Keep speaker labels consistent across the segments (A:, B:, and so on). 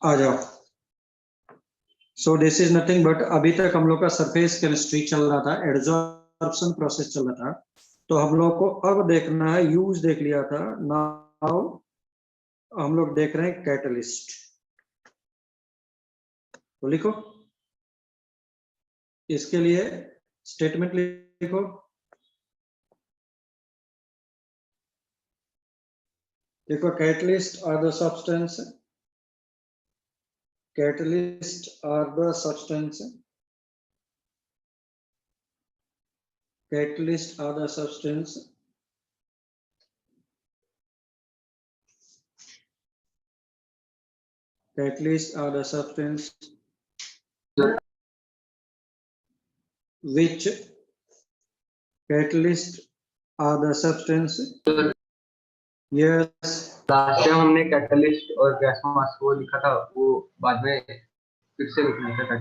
A: आ जाओ। So this is nothing but अभी तक हम लोग का सरफेस केमिस्ट्री चल रहा था, एडजॉर्प्शन प्रोसेस चल रहा था, तो हम लोग को अब देखना है, यूज देख लिया था, नाउ हम लोग देख रहे हैं कैटलिस्ट। तो लिखो, इसके लिए स्टेटमेंट लिखो। देखो, catalyst are the substance, catalysts are the substance, catalysts are the substance catalysts are the substance which catalysts are the substance, yes,
B: last time हमने कैटलिस्ट और गैस मास्क वो लिखा था, वो बाद में फिर से लिखना था।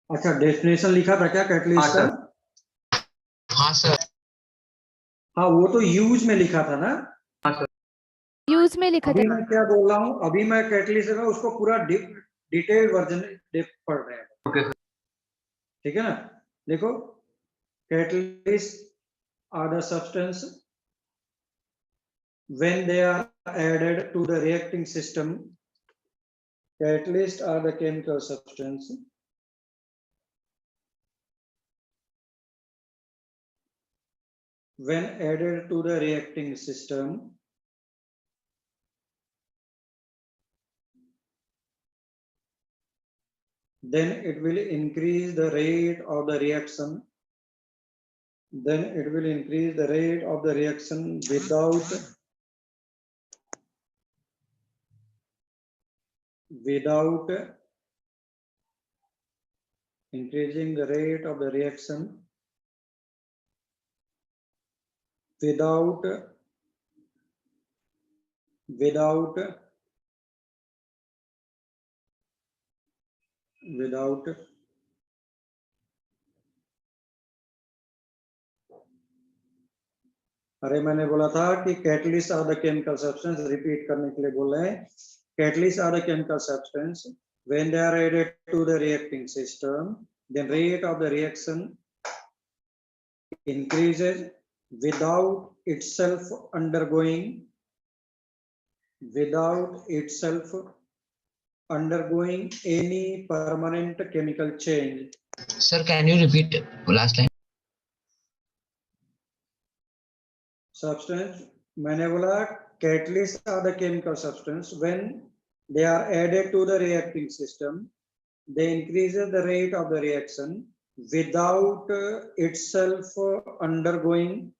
A: अच्छा, डेफिनेशन लिखा था क्या कैटलिस्ट का?
B: हाँ सर।
A: हाँ, वो तो यूज में लिखा था ना।
B: हाँ सर,
C: यूज में लिखा
A: अभी
C: था।
A: मैं क्या बोल रहा हूँ, अभी मैं कैटलिस्ट में उसको पूरा डिटेल वर्जन पढ़ रहे हैं।
B: Okay sir.
A: ठीक है ना? देखो, catalyst are the substance when they are added to the reacting system. Catalysts are the chemical substance when added to the reacting system, then it will increase the rate of the reaction, then it will increase the rate of the reaction without increasing the rate of the reaction without अरे मैंने बोला था कि catalyst are the chemical substance, repeat करने के लिए बोल रहे हैं। Catalyst are the chemical substance when they are added to the reacting system, then rate of the reaction increases without itself undergoing any permanent chemical change.
B: Sir, can you repeat last line?
A: Substance, मैंने बोला catalysts are the chemical substance when they are added to the reacting system, they increase the rate of the reaction without itself undergoing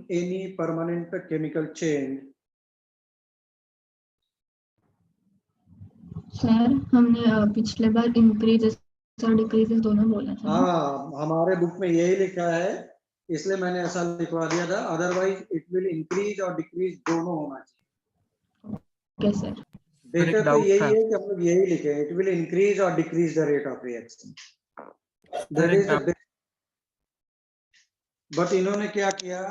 A: any permanent chemical change.
D: Sir हमने पिछले बार increases और decreases दोनों बोला था।
A: हाँ, हमारे बुक में यही लिखा है, इसलिए मैंने ऐसा लिखवा दिया था, अदरवाइज इट विल इंक्रीज और डिक्रीज दोनों होना चाहिए।
D: Okay sir.
A: बेटर तो यही है कि हम लोग यही लिखे, इट विल इंक्रीज और decrease the rate of reaction, that is the best. But इन्होंने क्या किया,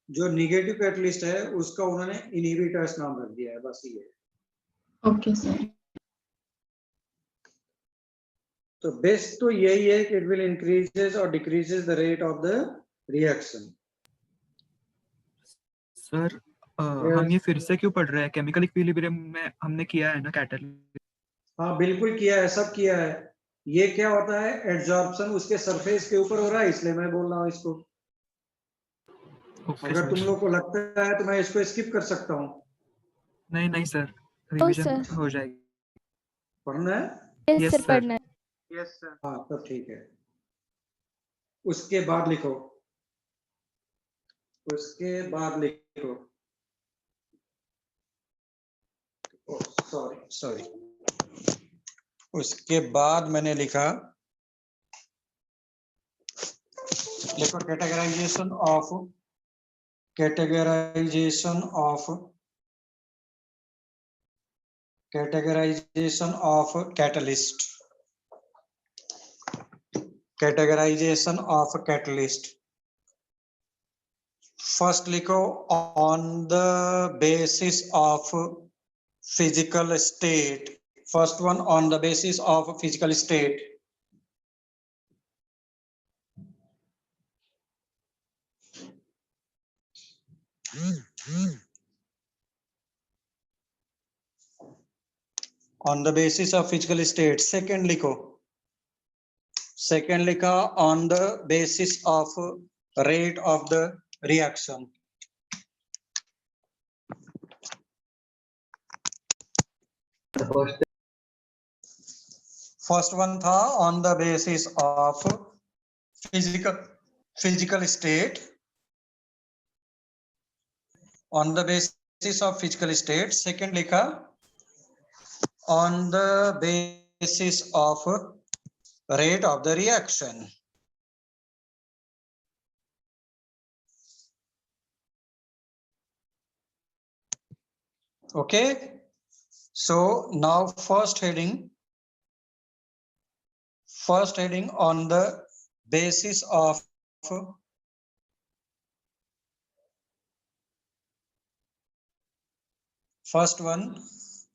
A: जो निगेटिव कैटलिस्ट है उसका उन्होंने इनहिबिटर्स नाम रख दिया है, बस ये।
D: Okay sir.
A: तो बेस्ट तो यही है कि इट विल इंक्रीजेस और decreases the rate of the reaction.
E: Sir हम ये फिर से क्यों पढ़ रहे हैं? केमिकल इक्विलिब्रियम में हमने किया है ना कैटलिस्ट।
A: हाँ बिल्कुल किया है, सब किया है। ये क्या होता है, एड्जॉर्प्शन उसके सरफेस के ऊपर हो रहा है, इसलिए मैं बोल रहा हूँ इसको। अगर तुम लोग को लगता है तो मैं इसको स्किप कर सकता हूँ।
E: नहीं नहीं सर, रिवीजन हो जाएगी।
A: पढ़ना है?
C: यस सर, पढ़ना है।
A: Yes sir. हाँ तब ठीक है। उसके बाद लिखो, सॉरी, उसके बाद मैंने लिखा, देखो कैटेगराइजेशन ऑफ कैटलिस्ट। first लिखो on the basis of physical state. First one, on the basis of physical state. On the basis of physical state. Second लिखो, second लिखा on the basis of rate of the reaction.
B: The first
A: First one था on the basis of physical state. On the basis of physical state. Second लिखा on the basis of rate of the reaction. Okay, so now first heading on the basis of first one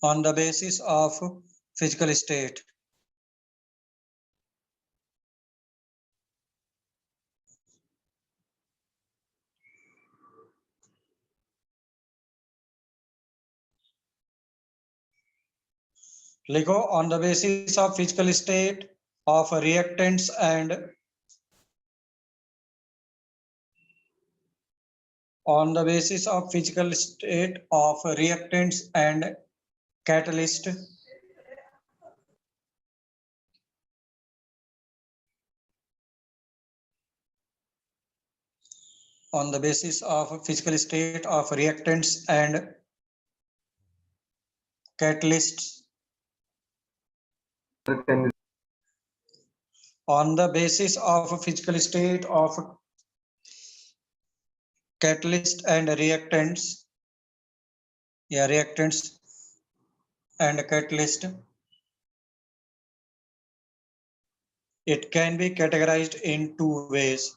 A: on the basis of physical state. लिखो on the basis of physical state of reactants and on the basis of physical state of reactants and catalyst. On the basis of physical state of reactants and catalysts. On the basis of physical state of catalyst and reactants, reactants and catalyst, it can be categorized in two ways.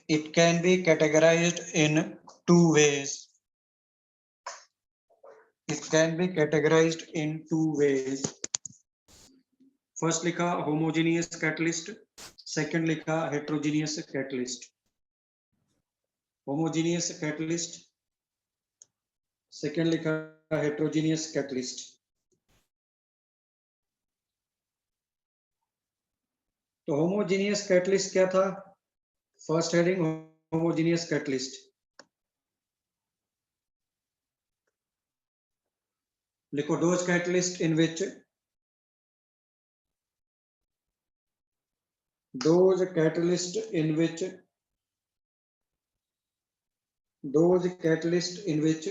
A: It can be categorized in two ways. It can be categorized in two ways. First लिखा homogeneous catalyst, second लिखा heterogeneous catalyst. Homogeneous catalyst, second लिखा heterogeneous catalyst. तो homogeneous catalyst क्या था? First heading homogeneous catalyst. लिखो those catalyst in which those catalyst in which those catalyst in which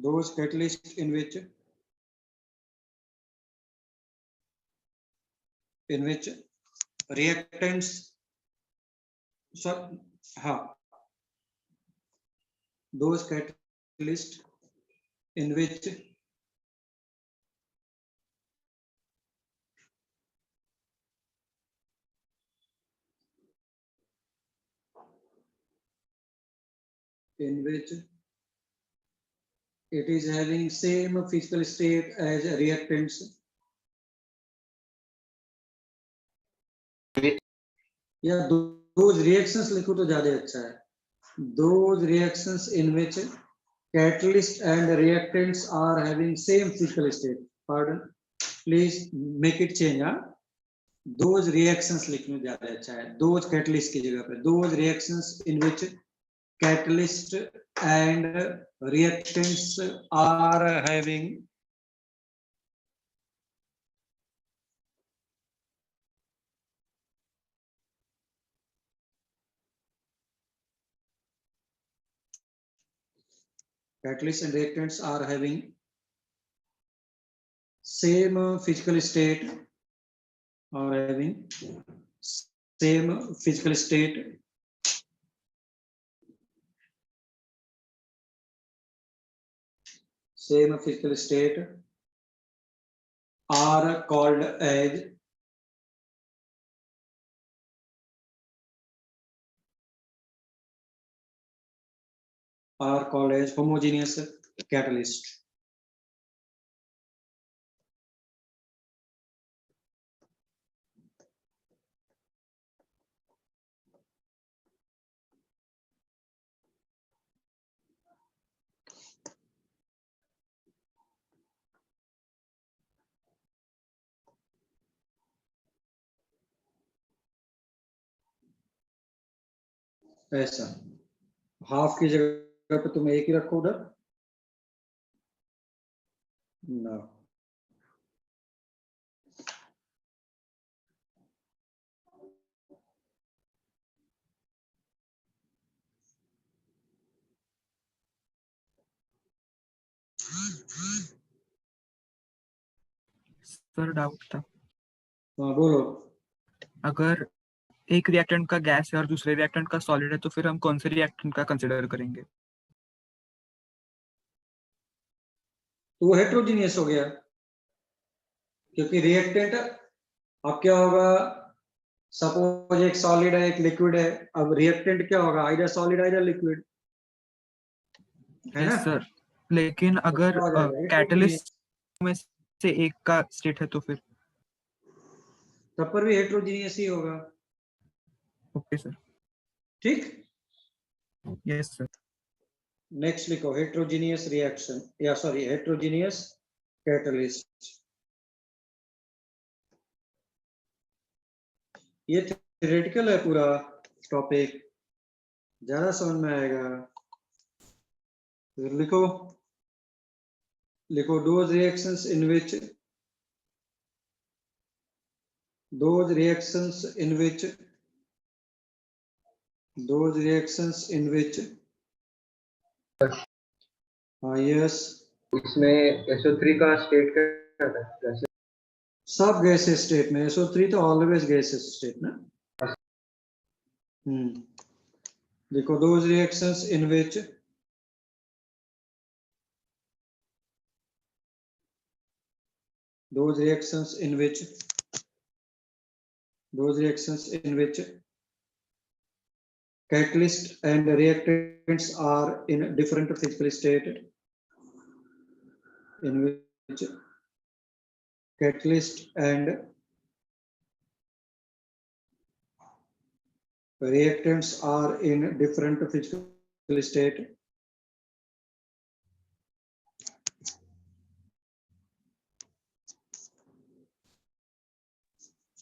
A: those catalyst in which reactants those catalyst in which it is having same physical state as reactants. या those reactions लिखो तो ज्यादा अच्छा है. Those reactions in which catalyst and reactants are having same physical state. Pardon, please make it change. Those reactions लिखने ज्यादा अच्छा है. Those catalyst की जगह पे those reactions in which catalyst and reactants are having same physical state or having same physical state are called as homogeneous catalyst. ऐसा half की जगह पे तुम एक ही रखो उधर ना।
E: सर डाउट था,
A: हाँ बोलो।
E: अगर एक रिएक्टेंट का गैस है और दूसरे रिएक्टेंट का सॉलिड है तो फिर हम कौन से रिएक्टेंट का कंसिडर करेंगे?
A: तो वो हेट्रोजीनियस हो गया, क्योंकि रिएक्टेंट अब क्या होगा, सपोज एक सॉलिड है एक लिक्विड है, अब रिएक्टेंट क्या होगा, आइदर सॉलिड आइदर लिक्विड, है ना।
E: यस सर, लेकिन
A: तो
E: अगर
A: क्या हो जाएगा, heterogeneous।
E: कैटलिस्ट में से एक का स्टेट है तो फिर?
A: तब पर भी हेट्रोजीनियस ही होगा।
E: Okay sir.
A: ठीक,
E: यस सर।
A: नेक्स्ट लिखो हेट्रोजीनियस रिएक्शन, या सॉरी हेट्रोजीनियस कैटलिस्ट। ये थ्योरेटिकल है पूरा टॉपिक, ज्यादा समझ में आएगा। फिर लिखो those reactions in which yes,
B: इसमें SO3 का स्टेट क्या था? कैसे?
A: सब गैसेस स्टेट में, SO3 तो ऑलवेज गैसेस स्टेट ना। देखो those reactions in which catalyst and reactants are in different physical state, in which catalyst and reactants are in different physical state,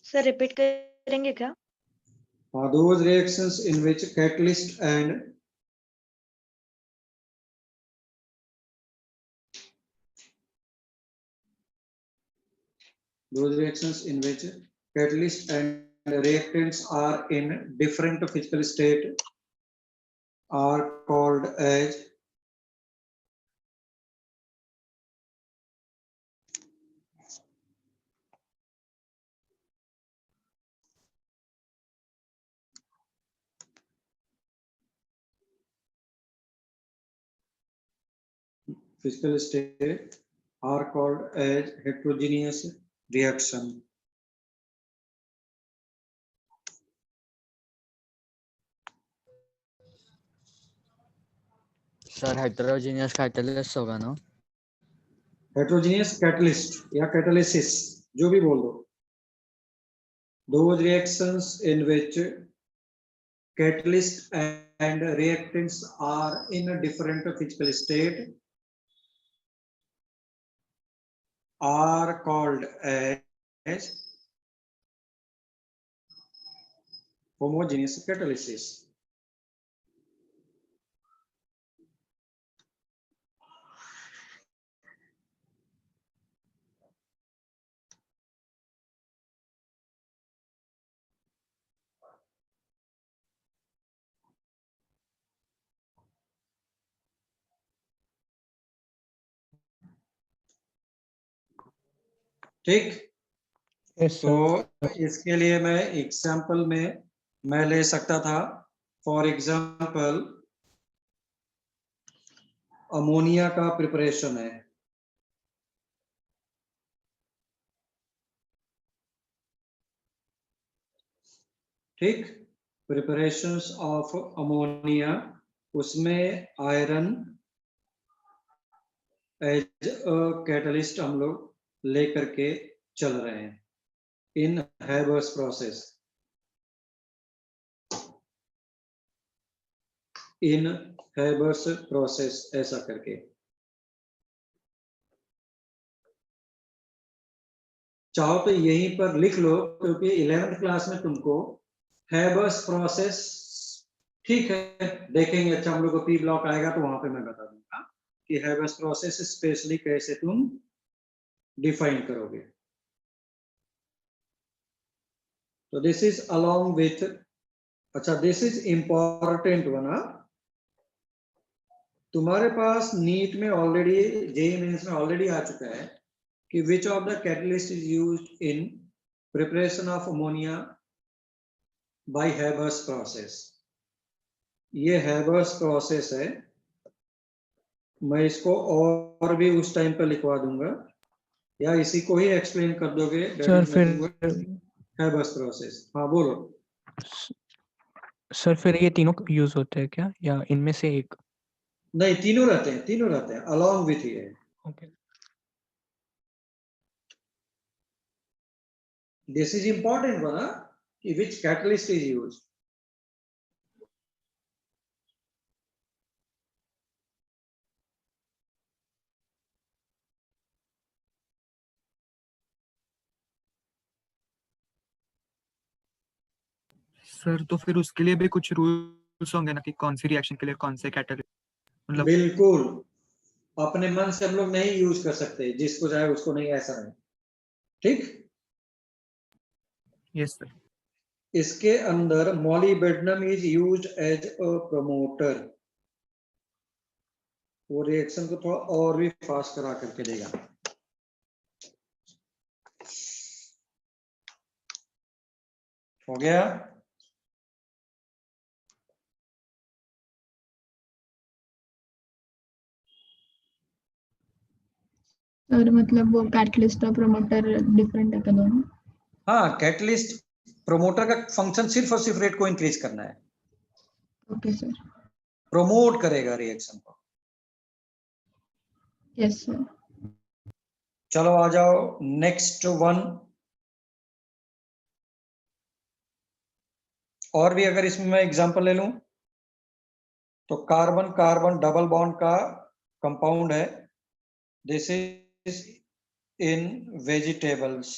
F: sir repeat करेंगे क्या?
A: those reactions in which catalyst and reactants are in different physical state are called as heterogeneous reaction.
G: Sir heterogeneous catalyst होगा ना?
A: Heterogeneous catalyst या catalysis, जो भी बोल दो। Those reactions in which catalyst and reactants are in a different physical state are called as homogeneous catalysis. ठीक, तो इसके लिए मैं एग्जाम्पल में मैं ले सकता था, फॉर एग्जाम्पल अमोनिया का प्रिपरेशन है, ठीक, प्रिपरेशंस ऑफ अमोनिया, उसमें आयरन एज अ कैटलिस्ट हम लोग लेकर के चल रहे हैं इन हैबर्स प्रोसेस, इन हैबर्स प्रोसेस, ऐसा करके चाहो तो यहीं पर लिख लो, क्योंकि 11th क्लास में तुमको हैबर्स प्रोसेस, ठीक है देखेंगे, अच्छा हम लोग को पी ब्लॉक आएगा तो वहां पे मैं बता दूंगा कि हैबर्स प्रोसेस स्पेशली कैसे तुम डिफाइन करोगे। तो दिस इज अलोंग विथ, अच्छा दिस इज इंपॉर्टेंट वन, तुम्हारे पास नीट में ऑलरेडी, जेईई मेंस में ऑलरेडी आ चुका है कि which of the catalyst is used in preparation of ammonia by Haber's process। ये Haber's process है, मैं इसको और भी उस टाइम पर लिखवा दूंगा, या इसी को ही एक्सप्लेन कर दोगे?
H: सर फिर
A: Haber's process, हाँ बोलो।
H: सर फिर ये तीनों यूज होते हैं क्या, या इनमें से एक?
A: नहीं, तीनों रहते हैं, तीनों रहते हैं along with ये।
H: Okay.
A: This is important one, कि which catalyst is used।
E: Sir तो फिर उसके लिए भी कुछ रूल्स होंगे ना कि कौन सी रिएक्शन के लिए कौन से कैटेलिस्ट, मतलब
A: बिल्कुल, अपने मन से हम लोग नहीं यूज कर सकते, जिसको चाहे उसको नहीं, ऐसा नहीं, ठीक।
E: Yes sir.
A: इसके अंदर molybdenum is used as a promoter, वो रिएक्शन को थोड़ा और भी फास्ट करा करके देगा। हो गया?
D: सर मतलब वो कैटलिस्ट और प्रमोटर डिफरेंट है क्या दोनों?
A: हाँ, कैटलिस्ट प्रमोटर का फंक्शन सिर्फ और सिर्फ रेट को इंक्रीज करना है,
D: ओके सर।
A: प्रमोट करेगा रिएक्शन को।
D: Yes sir.
A: चलो आ जाओ नेक्स्ट वन। और भी अगर इसमें मैं एग्जांपल ले लूं तो कार्बन कार्बन डबल बॉन्ड का कंपाउंड है, दिस इज इन वेजिटेबल्स।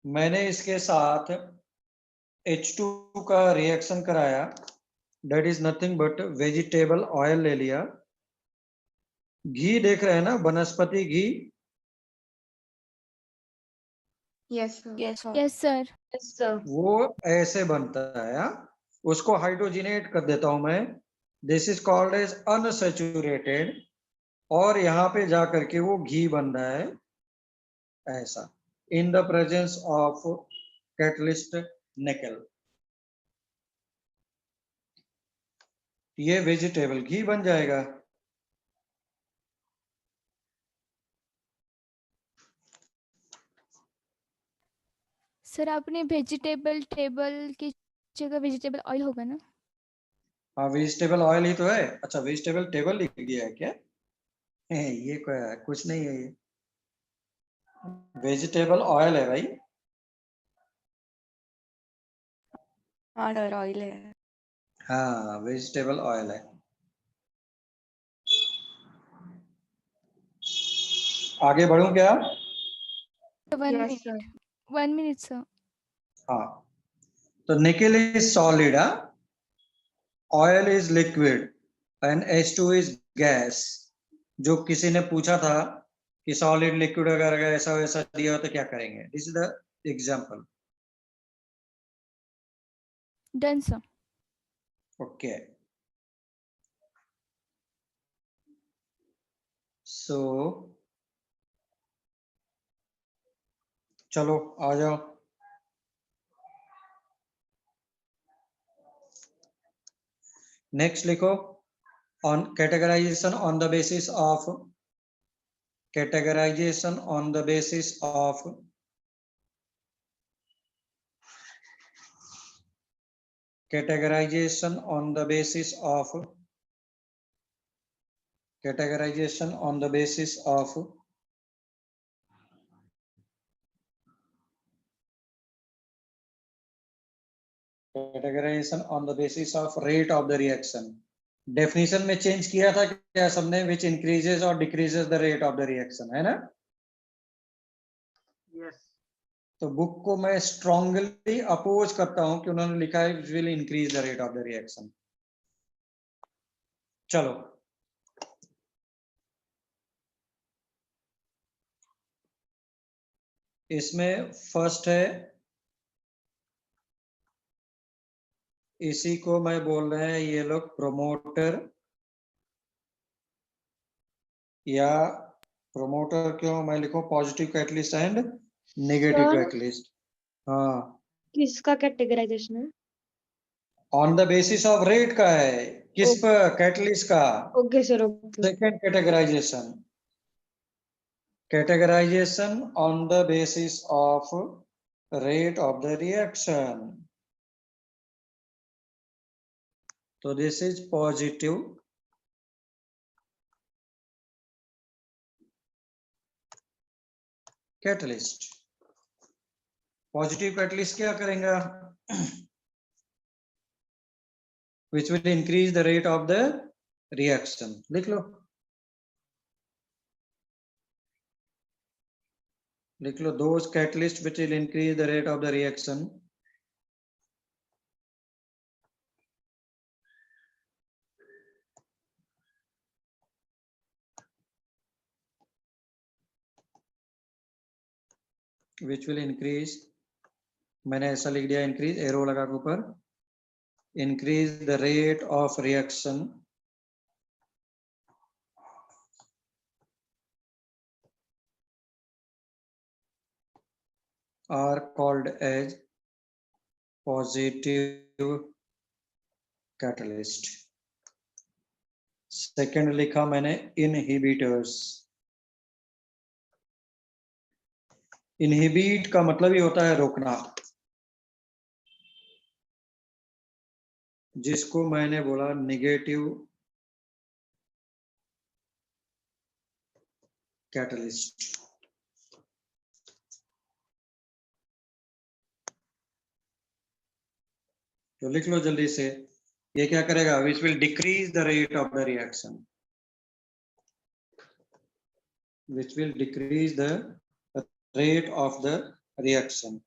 A: मैंने इसके साथ H2 का रिएक्शन कराया, that is nothing but vegetable oil ले लिया। घी देख रहे हैं ना, वनस्पति घी।
F: Yes sir.
C: Yes sir.
F: Yes sir.
A: वो ऐसे बनता है, उसको हाइड्रोजिनेट कर देता हूं मैं, this is called as unsaturated, और यहाँ पे जा करके वो घी बन रहा है ऐसा, in the presence of catalyst निकल। ये वेजिटेबल घी बन जाएगा।
C: सर आपने वेजिटेबल टेबल की जगह वेजिटेबल ऑयल होगा ना?
A: हाँ, वेजिटेबल ऑयल ही तो है। अच्छा, वेजिटेबल टेबल लिख दिया है क्या? ये कुछ नहीं है, ये वेजिटेबल ऑयल है भाई।
F: हाँ सर, ऑयल है।
A: हाँ, वेजिटेबल ऑयल है। आगे बढ़ूं क्या?
C: One
F: yes
C: minute,
F: sir.
C: 1 minute sir.
A: हाँ, तो निकल is solid, oil is liquid and H2 is gas. जो किसी ने पूछा था कि सॉलिड लिक्विड अगर ऐसा वैसा दिया हो तो क्या करेंगे, this is the example.
C: Done sir.
A: Okay, so चलो आ जाओ। नेक्स्ट लिखो, on categorization on the basis of, categorization on the basis of categorization on the basis of rate of the reaction. Definition में change किया था क्या सबने, which increases or decreases the rate of the reaction, है ना?
B: Yes.
A: तो book को मैं strongly oppose करता हूं कि उन्होंने लिखा है which will increase the rate of the reaction. चलो इसमें फर्स्ट है, इसी को मैं बोल रहे हैं ये लोग प्रोमोटर, या प्रोमोटर क्यों मैं लिखूं positive catalyst and negative
I: Sir?
A: Catalyst. हाँ,
I: किसका कैटेगराइजेशन है?
A: On the basis of rate का है. किस पर? कैटलिस्ट का.
I: Okay sir, okay.
A: Second categorization on the basis of rate of the reaction. So this is positive catalyst. Positive catalyst क्या करेंगे? Which will increase the rate of the reaction. लिख लो. Those catalysts which will increase the rate of the reaction. Which will increase, मैंने ऐसा लिख दिया increase, arrow लगा के ऊपर, increase the rate of reaction are called as positive catalyst. Second लिखा मैंने inhibitors. इनहिबिट का मतलब ही होता है रोकना, जिसको मैंने बोला नेगेटिव कैटलिस्ट. तो लिख लो जल्दी से, ये क्या करेगा? Which will decrease the rate of the reaction. Which will decrease the rate of the reaction.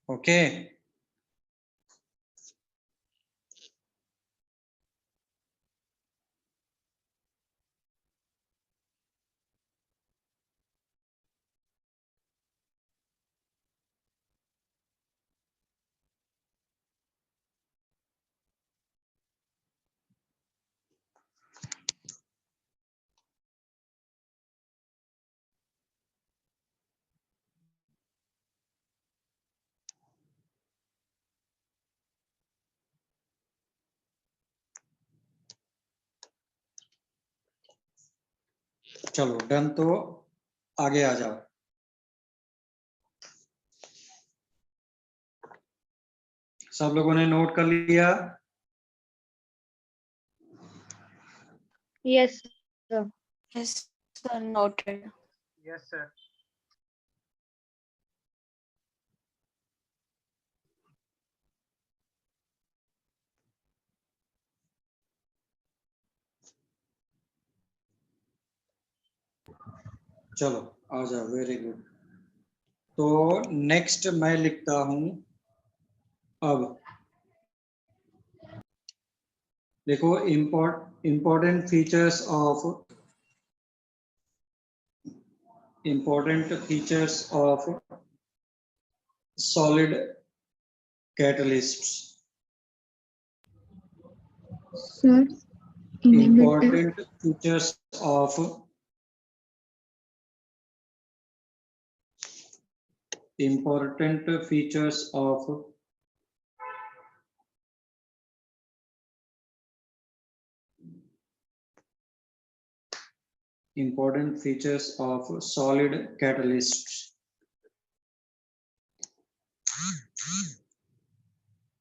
A: Okay. चलो डन. तो आगे आ जाओ. सब लोगों ने नोट कर लिया?
I: Yes sir.
F: Yes, sir. Noted.
B: Yes, sir.
A: चलो आ जाओ. Very good. तो नेक्स्ट मैं लिखता हूं. अब देखो important features of solid catalysts.
D: Sir, inhibitor.
A: Important features of important features of solid catalysts.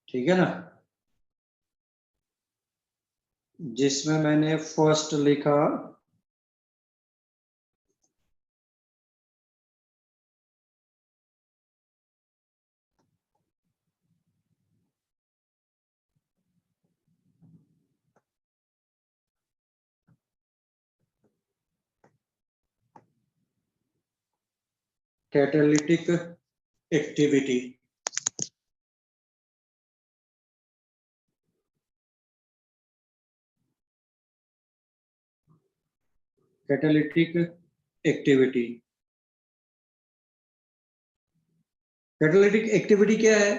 A: ठीक है ना, जिसमें मैंने फर्स्ट लिखा catalytic activity. Catalytic activity, catalytic activity क्या है,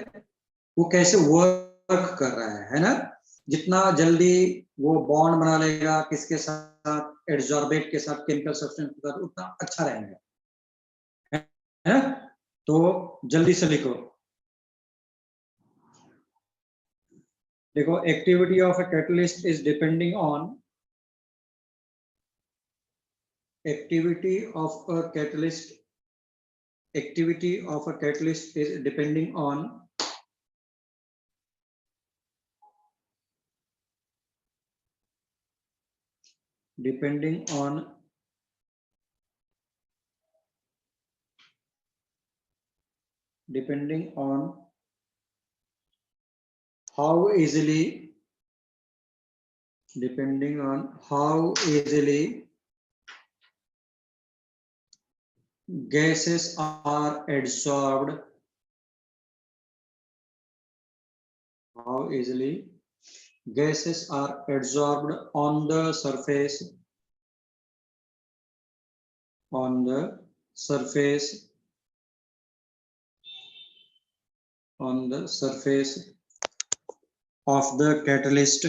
A: वो कैसे वर्क कर रहा है ना। जितना जल्दी वो बॉन्ड बना लेगा किसके साथ, एडजॉर्बेट के साथ, केमिकल सब्सटेंस के साथ, उतना अच्छा रहेगा, है ना। तो जल्दी से लिखो, देखो activity of a catalyst is depending on, activity of a catalyst is depending on how easily gases are adsorbed, on the surface of the catalyst,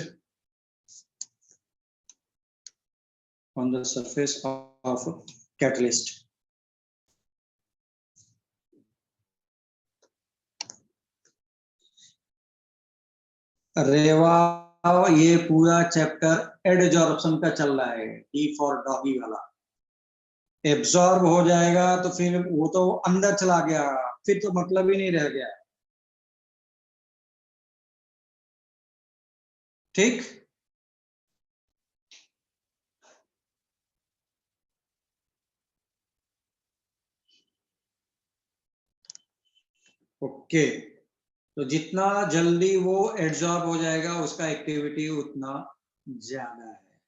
A: रेवा ये पूरा चैप्टर एडजॉर्प्शन का चल रहा है, डी फॉर डॉगी वाला। एब्जॉर्ब हो जाएगा तो फिर वो तो अंदर चला गया, फिर तो मतलब ही नहीं रह गया, ठीक। ओके, तो जितना जल्दी वो एब्जॉर्ब हो जाएगा उसका एक्टिविटी उतना ज्यादा है,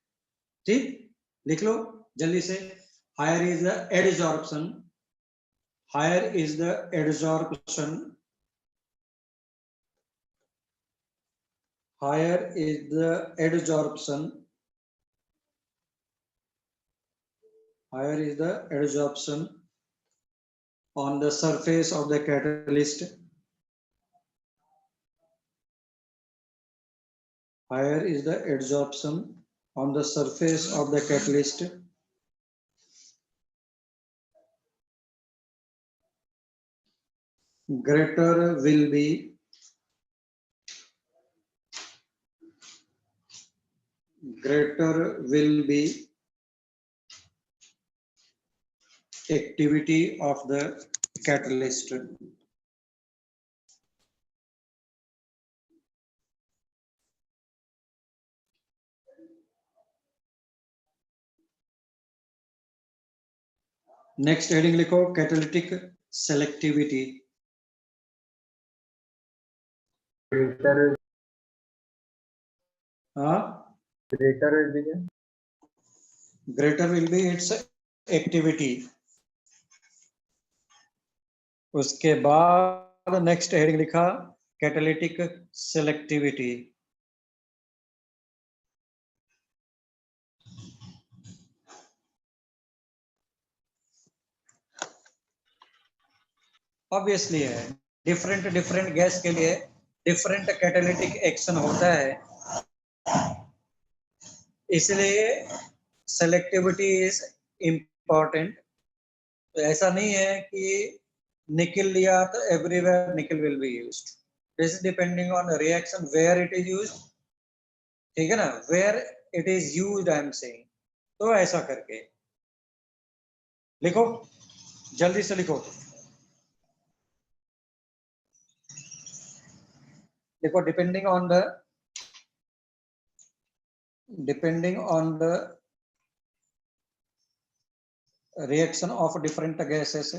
A: ठीक। लिख लो जल्दी से, higher is the adsorption, higher is the adsorption, on the surface of the catalyst, higher is the adsorption on the surface of the catalyst, greater will be activity of the catalyst. Next heading लिखो, catalytic selectivity. हाँ, greater will be it's activity. उसके बाद next heading लिखा, catalytic selectivity. Obviously है, different gas के लिए different catalytic action होता है, इसलिए सेलेक्टिविटी इज इम्पोर्टेंट। तो ऐसा नहीं है कि निकिल लिया तो everywhere nickel will be used. This is depending on reaction where it is used. ठीक है ना, where it is used I am saying. तो ऐसा करके लिखो, जल्दी से लिखो. देखो, depending on the reaction of different gases,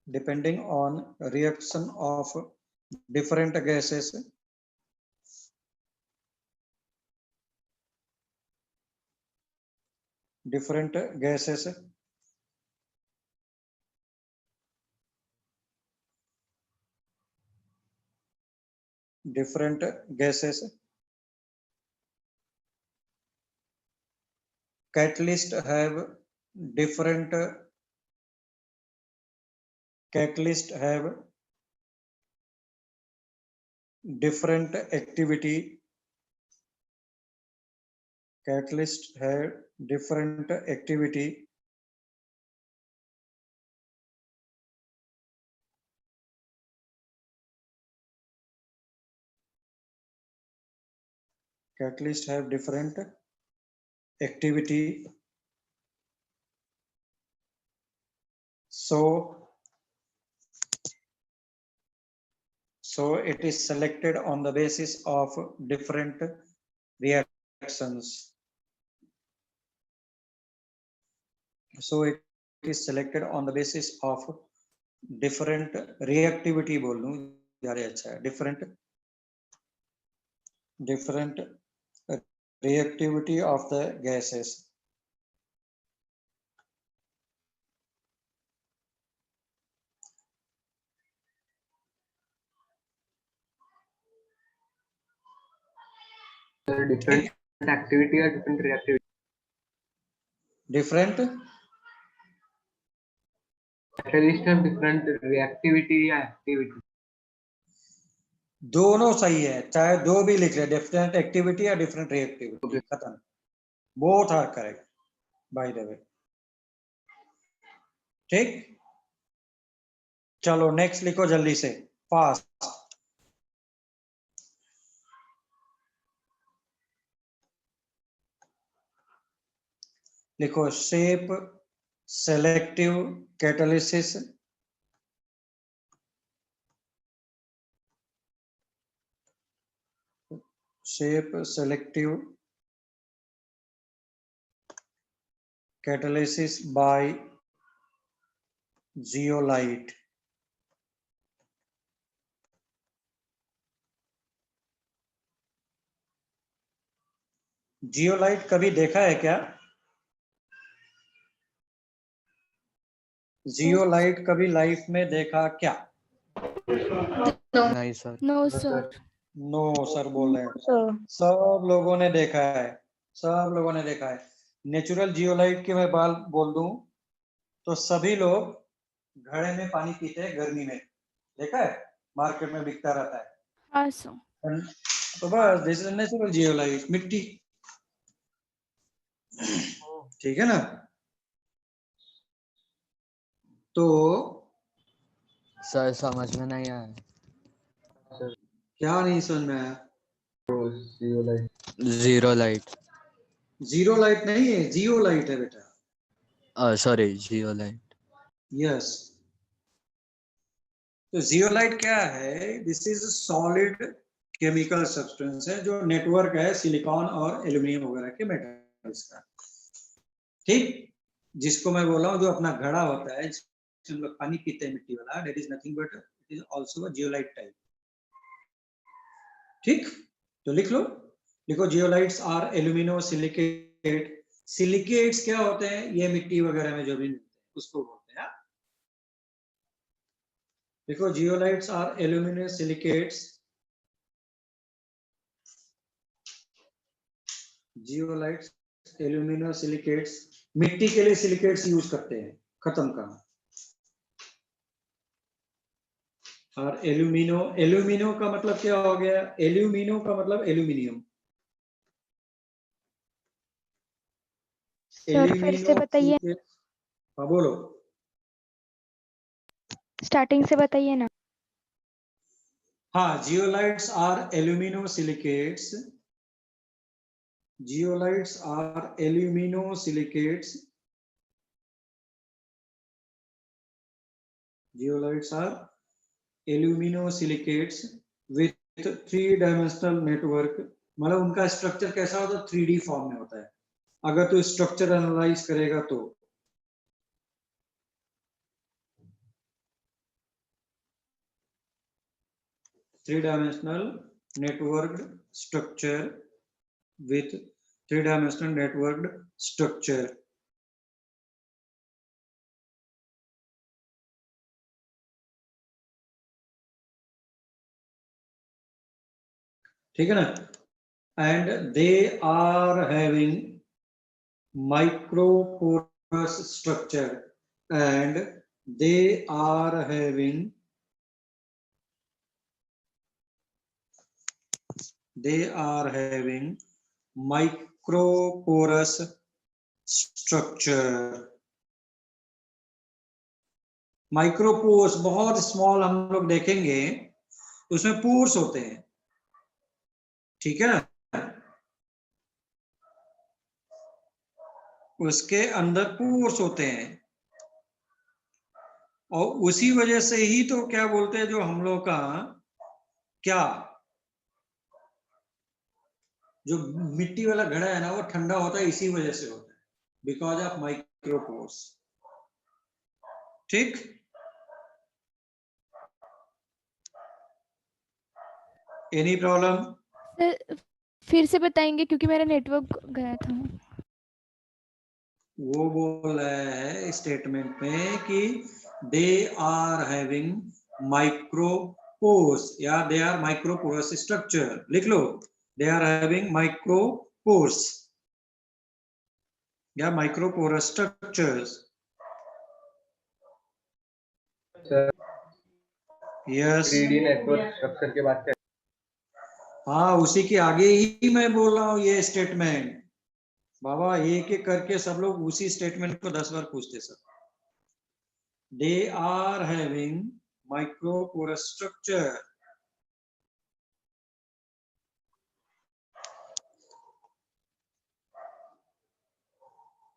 A: depending on reaction of different gases, different gases, different gases, catalyst have different activity. Catalyst have different activity. Catalyst have different activity. So it is selected on the basis of different reactions. So it is selected on the basis of different reactivity. बोल दूं यार, अच्छा है. different reactivity of the gases.
B: different activity or different reactivity.
A: Different
B: Catalyst have different reactivity या activity.
A: दोनों सही है, चाहे दो भी लिख ले, डिफरेंट एक्टिविटी या डिफरेंट रिएक्टिविटी. खत्म. Both are correct by the way. ठीक, चलो नेक्स्ट लिखो जल्दी से, फास्ट. लिखो, shape selective catalysis, shape selective catalysis by zeolite. Zeolite कभी देखा है क्या? जियोलाइट कभी लाइफ में देखा क्या?
G: नहीं sir.
C: No sir.
A: No sir बोल रहे हैं. सब लोगों ने देखा है, सब लोगों ने देखा है. नेचुरल जियोलाइट के मैं बोल दूं तो सभी लोग घड़े में पानी पीते हैं गर्मी में. देखा है, मार्केट में बिकता रहता है.
C: हाँ सर.
A: तो बस दिस इज नेचुरल जियोलाइट, मिट्टी. ठीक है ना? तो
G: सर समझ में नहीं आया।
A: क्या नहीं समझ में आया?
G: Zero light.
A: जीरो लाइट नहीं है, जियो लाइट है बेटा.
G: सॉरी जियो लाइट।
A: यस. तो जियोलाइट क्या है? This is solid chemical substance है जो नेटवर्क है सिलिकॉन और एल्यूमिनियम वगैरह के मेटल्स का. ठीक, जिसको मैं बोला हूँ जो अपना घड़ा होता है जिसमें हम लोग पानी पीते हैं मिट्टी वाला, that is nothing but it is also a zeolite type. ठीक, तो लिख लो, लिखो zeolites are aluminosilicate. Silicates क्या होते हैं? ये मिट्टी वगैरह में जो भी मिलते हैं उसको बोलते हैं. देखो, zeolites are aluminosilicates. Zeolites aluminosilicates. मिट्टी के लिए सिलिकेट्स यूज करते हैं. खत्म काम. और एल्यूमिनो, एल्यूमिनो का मतलब क्या हो गया? एल्यूमिनो का मतलब एल्यूमिनियम.
C: सर फिर से बताइए.
A: हाँ बोलो.
C: स्टार्टिंग से बताइए ना।
A: हाँ, zeolites are aluminosilicates. Zeolites are aluminosilicates. Zeolites are aluminosilicates with three-dimensional network. मतलब उनका स्ट्रक्चर कैसा होता है? 3D फॉर्म में होता है. अगर तो स्ट्रक्चर एनालाइज करेगा तो three-dimensional networked structure with three-dimensional networked structure. ठीक है ना? And they are having microporous structure, and they are having microporous structure. Micropores बहुत स्मॉल हम लोग देखेंगे, उसमें पोर्स होते हैं. ठीक है, उसके अंदर पोर्स होते हैं, और उसी वजह से ही तो क्या बोलते हैं, जो हम लोग का क्या जो मिट्टी वाला घड़ा है ना, वो ठंडा होता है इसी वजह से होता है, बिकॉज ऑफ माइक्रोपोर्स. ठीक, एनी प्रॉब्लम?
C: सर फिर से बताएंगे क्योंकि मेरा नेटवर्क गया था.
A: वो बोल रहा है स्टेटमेंट में कि दे आर हैविंग माइक्रोपोर्स, या दे आर माइक्रोपोरस स्ट्रक्चर. लिख लो, दे आर हैविंग माइक्रोपोर्स या microporous structures.
B: Sir
A: yes,
B: 3D network structure के बात कर.
A: हाँ, उसी के आगे ही मैं बोल रहा हूँ ये स्टेटमेंट. बाबा एक एक करके सब लोग उसी स्टेटमेंट को 10 बार पूछते sir. They are having microporous structure.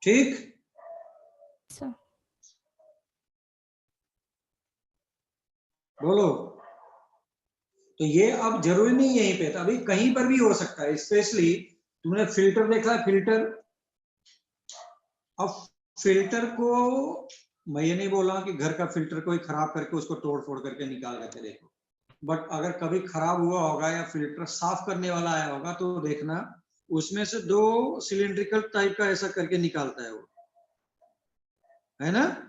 A: ठीक,
C: सर
A: बोलो. तो ये अब जरूरी नहीं यहीं पे, तो अभी कहीं पर भी हो सकता है. स्पेशली तुमने फिल्टर देखा है, फिल्टर. अब फिल्टर को मैं ये नहीं बोल रहा कि घर का फिल्टर कोई खराब करके उसको तोड़ फोड़ करके निकाल करके देखो, बट अगर कभी खराब हुआ होगा या फिल्टर साफ करने वाला आया होगा तो देखना, उसमें से 2 सिलिंड्रिकल टाइप का ऐसा करके निकालता है वो, है ना?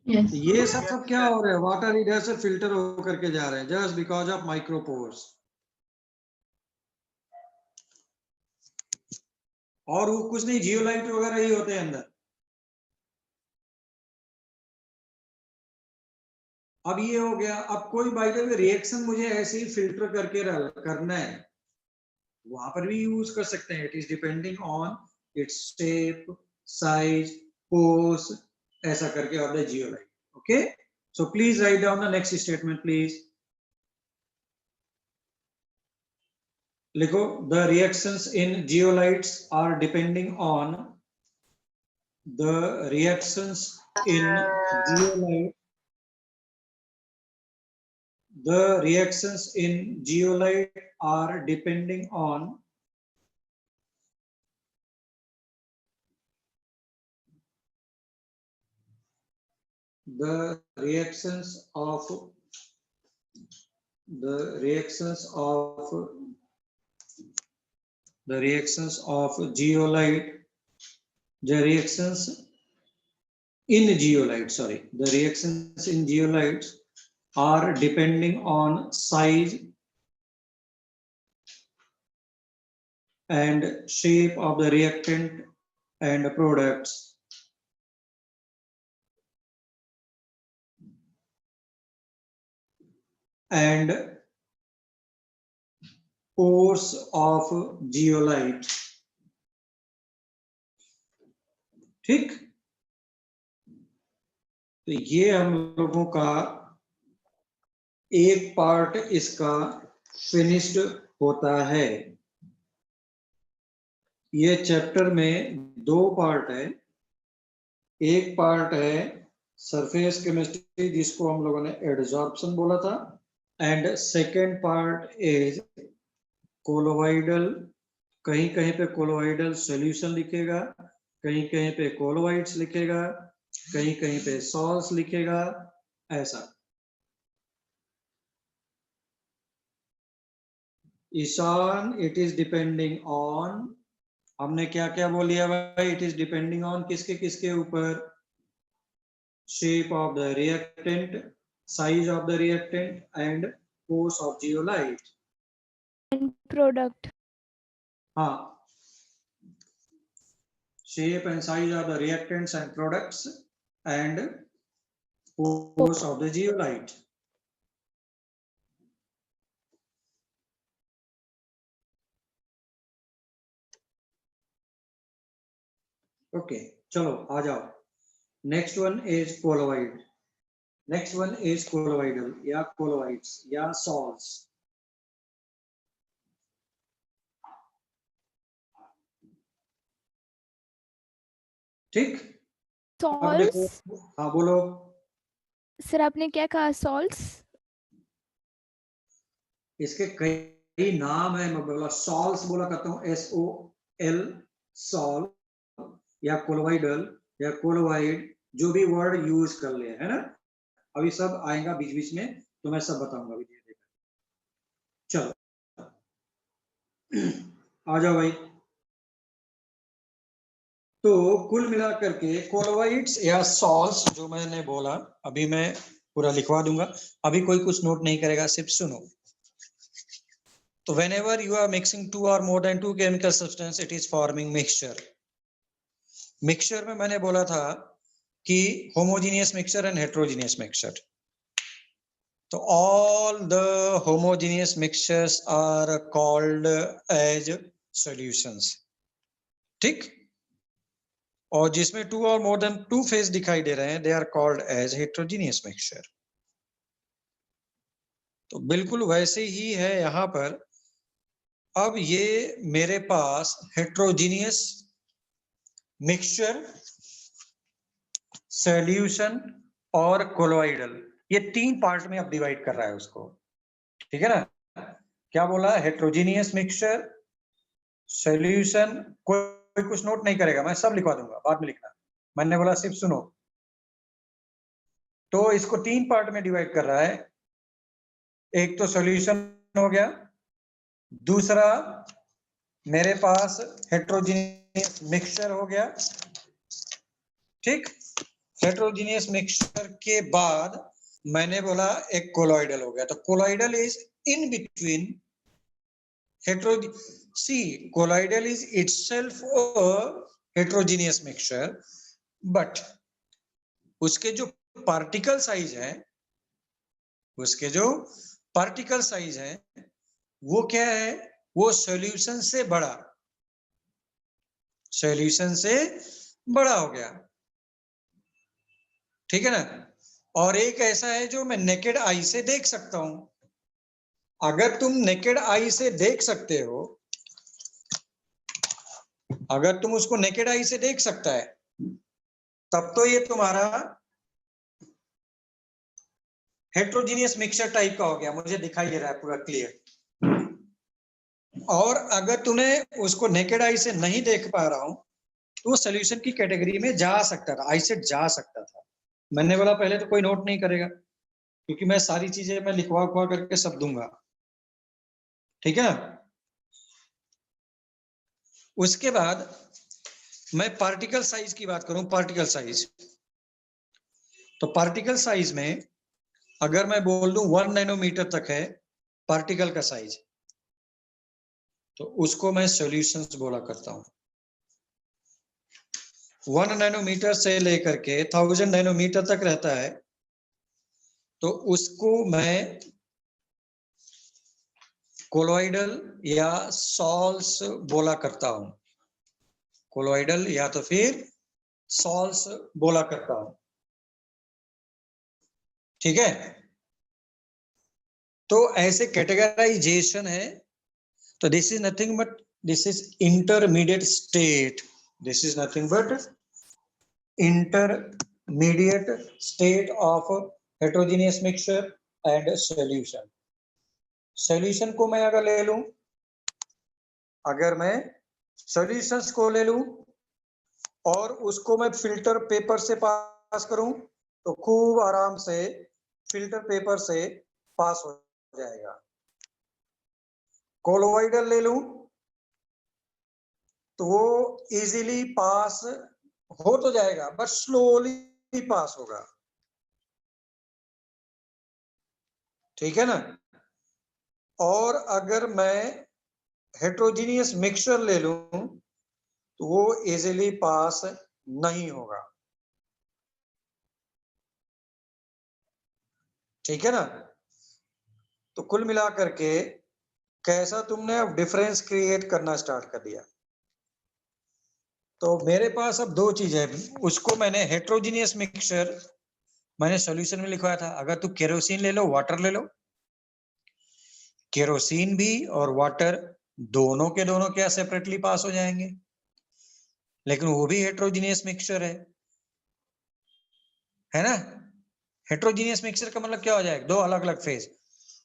D: Yes.
A: ये सब क्या हो रहा है? वाटर इधर से फिल्टर होकर के जा रहे हैं जस्ट बिकॉज ऑफ माइक्रोपोर्स. और वो कुछ नहीं, जियोलाइट वगैरह ही होते हैं अंदर. अब ये हो गया. अब कोई बाय द वे रिएक्शन मुझे ऐसे ही फिल्टर करके करना है, वहां पर भी यूज कर सकते हैं. It is depending on its shape, size, pores, ऐसा करके of the zeolite. Okay, so please write down the next statement please. लिखो, the reactions in zeolites are depending on the reactions in zeolite. The reactions in zeolite are depending on the reactions of zeolite. The reactions in zeolite, sorry, the reactions in zeolites are depending on size and shape of the reactant and products. And pores of zeolite. ठीक, तो ये हम लोगों का एक part इसका finished होता है। ये चैप्टर में दो पार्ट है। एक पार्ट है सरफेस केमिस्ट्री, जिसको हम लोगों ने एडजॉर्प्शन बोला था, एंड सेकेंड पार्ट इज कोलोवाइडल। कहीं कहीं पे कोलोवाइडल सॉल्यूशन लिखेगा, कहीं कहीं पे कोलोवाइड्स लिखेगा, कहीं कहीं पे सॉल्स लिखेगा, ऐसा। Ishan, it is depending on, हमने क्या क्या बोल लिया भाई? इट इज डिपेंडिंग ऑन किसके किसके ऊपर? Shape of the reactant, size of the reactant, and course of zeolite.
C: And product.
A: हाँ, shape and size of the reactants and products, and course of the zeolite. Okay, चलो आ जाओ। Next one is colloid. Next one is colloidal या colloids या salts. ठीक, अब देखो।
C: Salts.
A: हाँ बोलो।
C: सर आपने क्या कहा? सॉल्ट्स।
A: इसके कई नाम है। मैं बोला सॉल्स बोला करता हूँ, SOL, सॉल या कोलोवाइडल या कोलोवाइड, जो भी वर्ड यूज कर ले, है ना। अभी सब आएगा बीच बीच में, तो मैं सब बताऊंगा अभी धीरे धीरे। चलो आ जाओ भाई। तो कुल मिलाकर के कोलोवाइड्स या सॉल्स जो मैंने बोला, अभी मैं पूरा लिखवा दूंगा, अभी कोई कुछ नोट नहीं करेगा, सिर्फ सुनो। तो whenever you are mixing two or more than two chemical substance, it is forming mixture. Mixture में मैंने बोला था कि homogeneous mixture and heterogeneous mixture. तो all the homogeneous mixtures are called as solutions. ठीक, और जिसमें two or more than two phase दिखाई दे रहे हैं, they are called as heterogeneous mixture. तो बिल्कुल वैसे ही है यहाँ पर। अब ये मेरे पास हेट्रोजीनियस मिक्सचर, सॉल्यूशन और कोलोइडल, ये तीन पार्ट में अब डिवाइड कर रहा है उसको। ठीक है ना। क्या बोला? Heterogeneous mixture, solution. कोई कुछ नोट नहीं करेगा, मैं सब लिखवा दूंगा, बाद में लिखना। मैंने बोला सिर्फ सुनो। तो इसको तीन पार्ट में डिवाइड कर रहा है। एक तो सॉल्यूशन हो गया, दूसरा मेरे पास हेट्रोजीनियस मिक्सचर हो गया। ठीक, हेट्रोजीनियस मिक्सचर के बाद मैंने बोला एक कोलोइडल हो गया। तो colloidal is in between colloidal is itself heterogeneous mixture, but उसके जो पार्टिकल साइज है, वो क्या है? वो सॉल्यूशन से बड़ा हो गया। ठीक है ना। और एक ऐसा है जो मैं नेकेड आई से देख सकता हूं। अगर तुम नेकेड आई से देख सकते हो, अगर तुम उसको नेकेड आई से देख सकता है, तब तो ये तुम्हारा हेट्रोजीनियस मिक्सचर टाइप का हो गया, मुझे दिखाई दे रहा है पूरा क्लियर। और अगर तूने उसको नेकेड आई से नहीं देख पा रहा हूं, तो वो सोल्यूशन की कैटेगरी में जा सकता था, आई से जा सकता था। मैंने बोला पहले तो कोई नोट नहीं करेगा, क्योंकि मैं सारी चीजें मैं लिखवा करके सब दूंगा। ठीक है। उसके बाद मैं पार्टिकल साइज की बात करूं। पार्टिकल साइज, तो पार्टिकल साइज में अगर मैं बोल दूं 1 नैनोमीटर तक है पार्टिकल का साइज, तो उसको मैं सॉल्यूशंस बोला करता हूं। 1 नैनोमीटर से लेकर के 1000 नैनोमीटर तक रहता है, तो उसको मैं कोलोइडल या सॉल्स बोला करता हूं। कोलोइडल या तो फिर सॉल्स बोला करता हूं। ठीक है। तो ऐसे कैटेगराइजेशन है, तो this is nothing but this is intermediate state, this is nothing but intermediate state of heterogeneous mixture and solution. Solution को मैं अगर ले लूं, अगर मैं सॉल्यूशंस को ले लूं और उसको मैं फिल्टर पेपर से पास करूं तो खूब आराम से फिल्टर पेपर से पास हो जाएगा। कोलोइडल ले लूं तो वो इजीली पास हो तो जाएगा बट स्लोली पास होगा, ठीक है ना। और अगर मैं हेटेरोजेनियस मिक्सचर ले लूं तो वो इजीली पास नहीं होगा, ठीक है ना। तो कुल मिलाकर के कैसा तुमने अब डिफरेंस क्रिएट करना स्टार्ट कर दिया। तो मेरे पास अब दो चीज है, उसको मैंने हेटेरोजेनियस मिक्सचर मैंने सॉल्यूशन में लिखवाया था। अगर तू केरोसिन ले लो, वाटर ले लो, केरोसिन भी और वाटर दोनों के दोनों क्या सेपरेटली पास हो जाएंगे, लेकिन वो भी हेटेरोजेनियस मिक्सचर है ना। हेटेरोजेनियस मिक्सचर का मतलब क्या हो जाएगा, दो अलग अलग फेज।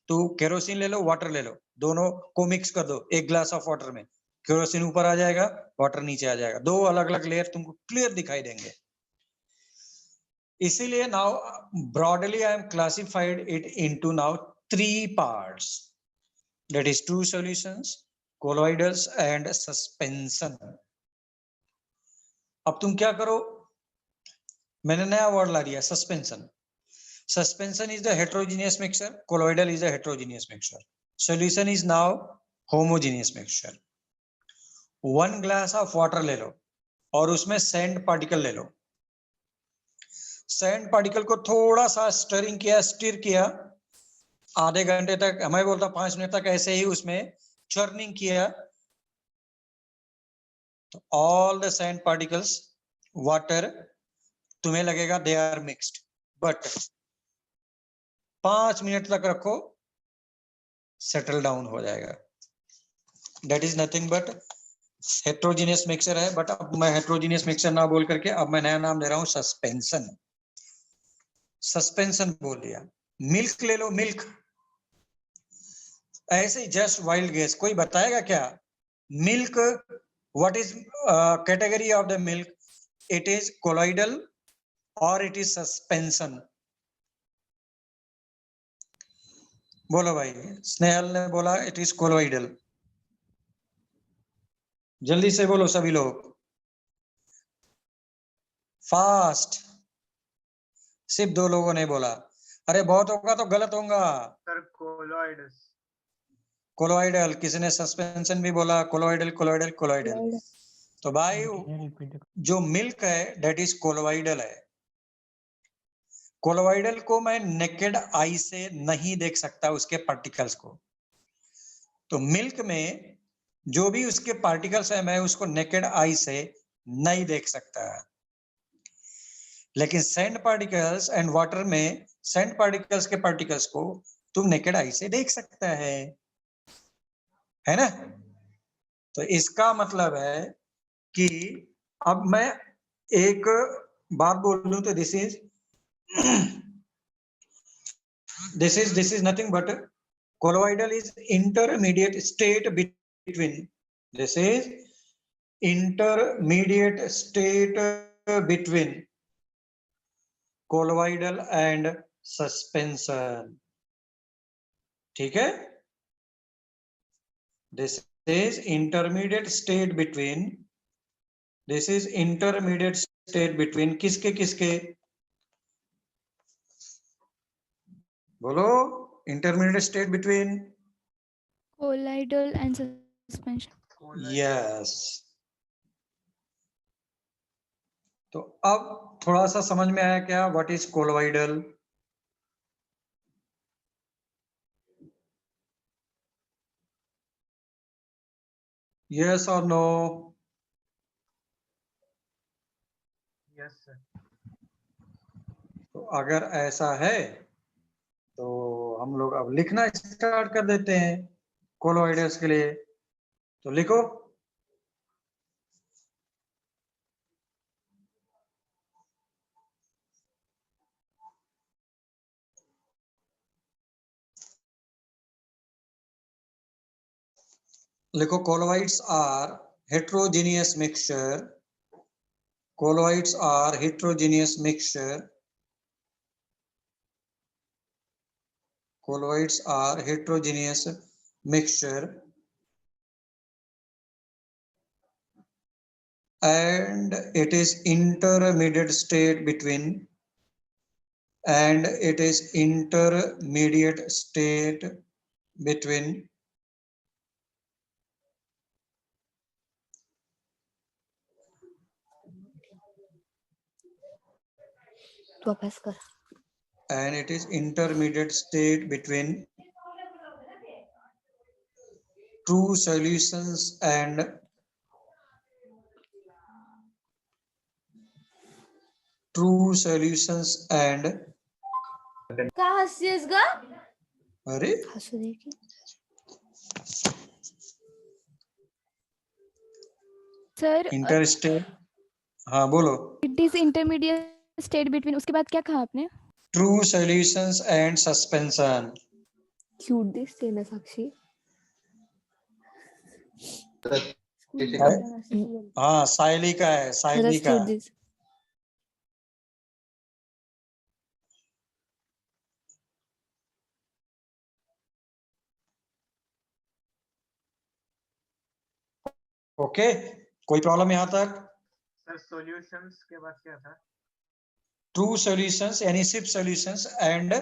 A: तो केरोसिन ले लो, वाटर ले लो, दोनों को मिक्स कर दो एक ग्लास ऑफ वाटर में, केरोसिन ऊपर आ जाएगा, वाटर नीचे आ जाएगा, दो अलग अलग लेयर तुमको क्लियर दिखाई देंगे। इसीलिए now broadly I am classified it into now 3 parts, that is 2 solutions, colloidals and suspension। अब तुम क्या करो, मैंने नया वर्ड ला दिया suspension. Suspension is the heterogeneous mixture, colloidal is a heterogeneous mixture, solution is now homogeneous mixture। 1 glass of water ले लो और उसमें sand particle ले लो, sand particle को थोड़ा सा स्टरिंग किया, स्टिर किया, आधे घंटे तक, मैं बोलता 5 मिनट तक ऐसे ही उसमें चर्निंग किया, तो all the sand particles water तुम्हें लगेगा they are mixed, but 5 minute तक रखो, सेटल डाउन हो जाएगा। That is nothing but heterogeneous mixture है, बट अब मैं हेटेरोजेनियस मिक्सचर ना बोल करके अब मैं नया नाम दे रहा हूं सस्पेंशन। सस्पेंशन बोल दिया। मिल्क ले लो, मिल्क ऐसे ही जस्ट वाइल्ड गेस, कोई बताएगा क्या milk, what is category of the milk, it is colloidal और इट इज सस्पेंशन। बोलो भाई, स्नेहल ने बोला इट इज कोलॉइडल, जल्दी से बोलो सभी लोग, फास्ट। सिर्फ 2 लोगों ने बोला, अरे बहुत होगा तो गलत होगा।
B: Sir colloidal.
A: कोलॉइडल, किसी ने सस्पेंशन भी बोला, कोलॉइडल कोलॉइडल कोलॉइडल। तो भाई जो मिल्क है डेट इज कोलॉइडल है। कोलॉइडल को मैं नेकेड आई से नहीं देख सकता उसके पार्टिकल्स को, तो मिल्क में जो भी उसके पार्टिकल्स है मैं उसको नेकेड आई से नहीं देख सकता। लेकिन सैंड पार्टिकल्स एंड वाटर में सैंड पार्टिकल्स के पार्टिकल्स को तुम नेकेड आई से देख सकता है ना। तो इसका मतलब है कि अब मैं एक बात बोल लूं तो this is nothing but colloidal is intermediate state between, this is intermediate state between colloidal and suspension, ठीक है। This is intermediate state between, this is intermediate state between किसके किसके, बोलो, intermediate state between
C: colloidal and suspension।
A: Yes. तो अब थोड़ा सा समझ में आया क्या व्हाट इज कोलॉइडल। यस और नो।
B: Yes sir.
A: तो अगर ऐसा है तो हम लोग अब लिखना स्टार्ट कर देते हैं कोलोइडस के लिए। तो लिखो। लिखो colloids are heterogeneous mixture. Colloids are heterogeneous mixture. Colloids are heterogeneous mixture and it is intermediate state between
F: तू अभ्यास कर.
A: and it is intermediate state between true solutions and
F: का हसतेस ग?
A: अरे
F: हसू दे की.
C: Sir
A: interstate. हाँ बोलो।
C: It is intermediate state between, उसके बाद क्या कहा आपने?
A: True solutions and suspension.
F: Cute दिसते ना साक्षी.
A: हाँ सायली का है, सायली
F: खरंच
A: का।
F: Cute this.
A: ओके, कोई प्रॉब्लम यहाँ तक?
E: सर सॉल्यूशंस के बाद क्या था?
A: ट्रू सॉल्यूशंस यानी सिर्फ solutions and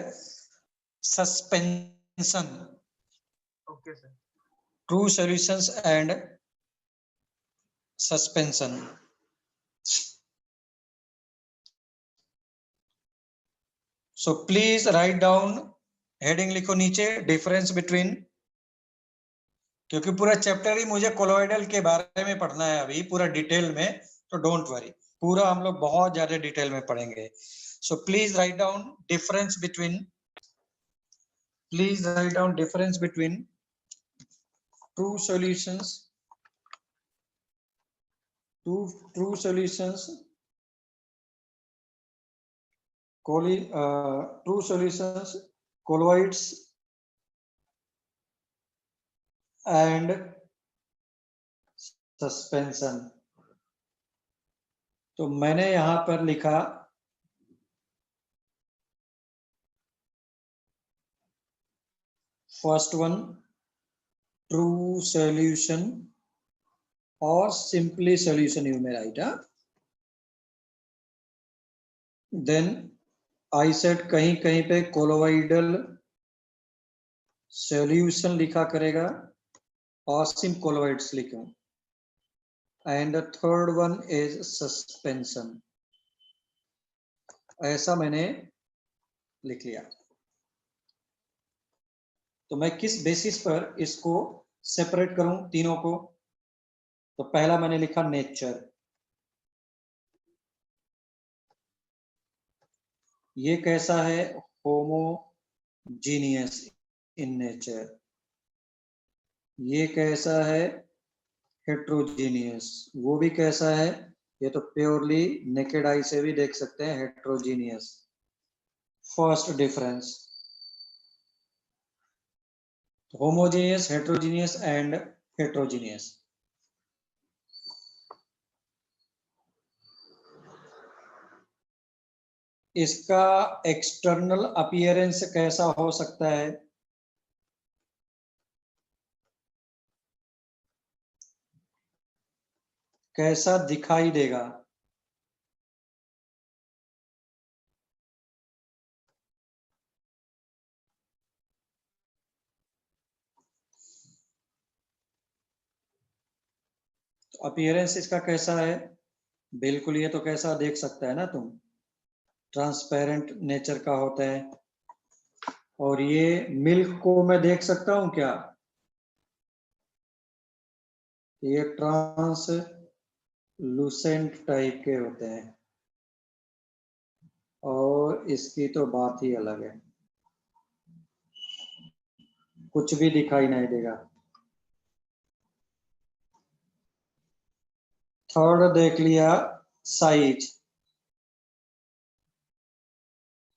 A: suspension.
E: Okay sir.
A: True solutions and suspension. So please write down, heading लिखो नीचे, डिफरेंस बिटवीन, क्योंकि पूरा चैप्टर ही मुझे कोलोइडल के बारे में पढ़ना है अभी पूरा डिटेल में, तो डोंट वरी, पूरा हम लोग बहुत ज्यादा डिटेल में पढ़ेंगे। सो please write down difference between, please write down difference between true solutions, true solutions, true solutions, colloids and suspension। तो मैंने यहां पर लिखा फर्स्ट वन ट्रू सॉल्यूशन और सिंपली सॉल्यूशन यू में राइट। देन आई सेड कहीं कहीं पे कोलोइडल सॉल्यूशन लिखा करेगा और सिम कोलोइड्स लिखूं। And the third one is suspension, ऐसा मैंने लिख लिया। तो मैं किस बेसिस पर इसको सेपरेट करूं तीनों को? तो पहला मैंने लिखा नेचर, ये कैसा है? Homogeneous in nature. ये कैसा है? हेट्रोजीनियस। वो भी कैसा है? ये तो प्योरली नेकेड आई से भी देख सकते हैं, heterogeneous. First difference, homogeneous, heterogeneous and heterogeneous. इसका एक्सटर्नल अपीयरेंस कैसा हो सकता है? कैसा दिखाई देगा? अपीयरेंस इसका कैसा है? बिल्कुल ये तो कैसा देख सकता है ना तुम, ट्रांसपेरेंट नेचर का होता है। और ये मिल्क को मैं देख सकता हूं क्या? ये ट्रांसलूसेंट टाइप के होते हैं और इसकी तो बात ही अलग है। कुछ भी दिखाई नहीं देगा। थर्ड देख लिया, साइज।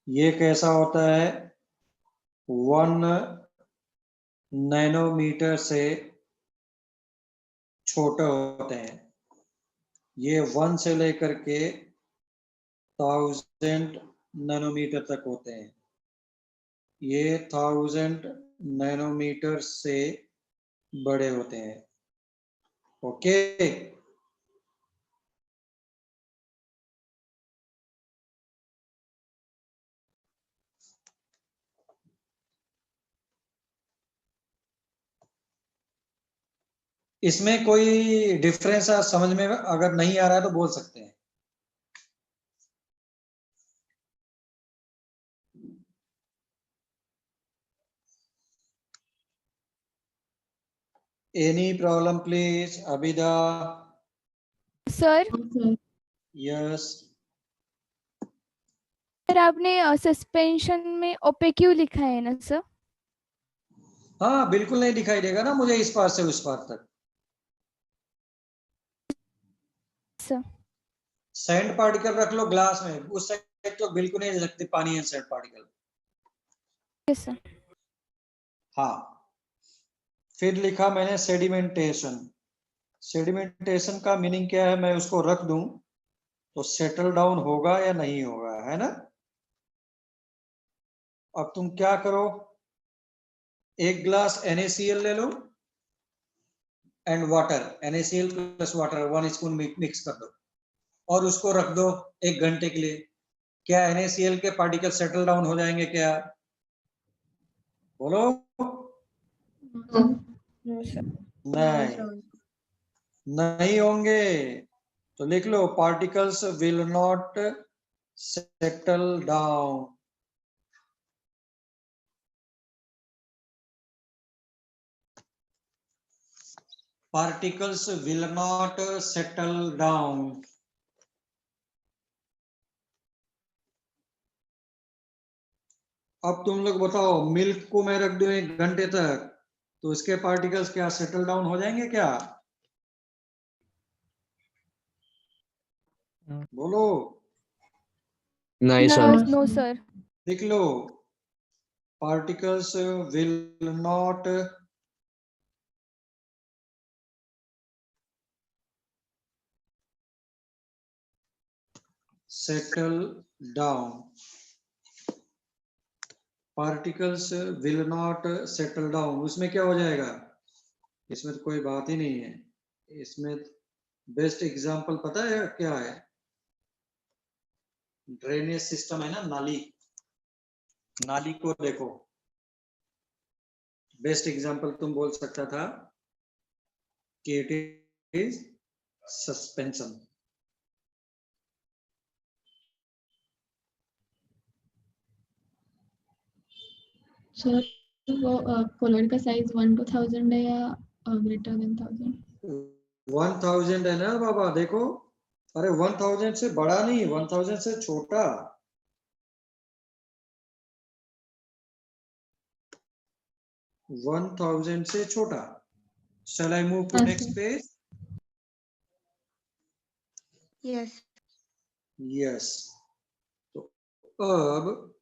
A: ये कैसा होता है? 1 नैनोमीटर से छोटे होते हैं। ये 1 से लेकर के 1000 नैनोमीटर तक होते हैं। ये 1000 नैनोमीटर से बड़े होते हैं। ओके, इसमें कोई डिफरेंस समझ में अगर नहीं आ रहा है तो बोल सकते हैं। Any problem please? Abida?
C: Sir
A: yes.
C: Sir आपने सस्पेंशन में ओपेक्यू लिखा है ना सर?
A: हाँ, बिल्कुल नहीं दिखाई देगा ना मुझे इस पार से उस पार तक।
C: सर
A: सैंड पार्टिकल रख लो ग्लास में, उस साइड तो बिल्कुल नहीं दे सकते पानी and sand particle.
C: Yes sir.
A: हाँ, फिर लिखा मैंने सेडिमेंटेशन। सेडिमेंटेशन का मीनिंग क्या है? मैं उसको रख दूं तो सेटल डाउन होगा या नहीं होगा, है ना? अब तुम क्या करो, एक ग्लास NaCl ले लो and water, NaCl plus water 1 spoon mix कर दो और उसको रख दो 1 घंटे के लिए। क्या NaCl के पार्टिकल सेटल डाउन हो जाएंगे क्या? बोलो। नहीं, नहीं होंगे। तो लिख लो, particles will not settle down. Particles will not settle down. अब तुम लोग बताओ, मिल्क को मैं रख दूं 1 घंटे तक तो इसके पार्टिकल्स क्या सेटल डाउन हो जाएंगे क्या? बोलो।
G: नहीं
C: नो
G: सर।
C: No sir.
A: लिख लो, particles will not settle down. Particles will not settle down, उसमें क्या हो जाएगा? इसमें तो कोई बात ही नहीं है। इसमें बेस्ट एग्जांपल पता है क्या है? ड्रेनेज सिस्टम है ना, नाली। नाली को देखो, बेस्ट एग्जांपल तुम बोल सकता था कि इट इज सस्पेंशन।
D: सर वो कोलॉइड का साइज 1 to 1000 है या ग्रेटर देन 1000?
A: 1000 है ना बाबा, देखो। अरे 1000 से बड़ा नहीं, 1000 से छोटा। वन 1000 से छोटा। Shall I move to next page?
I: Yes.
A: Yes. तो अब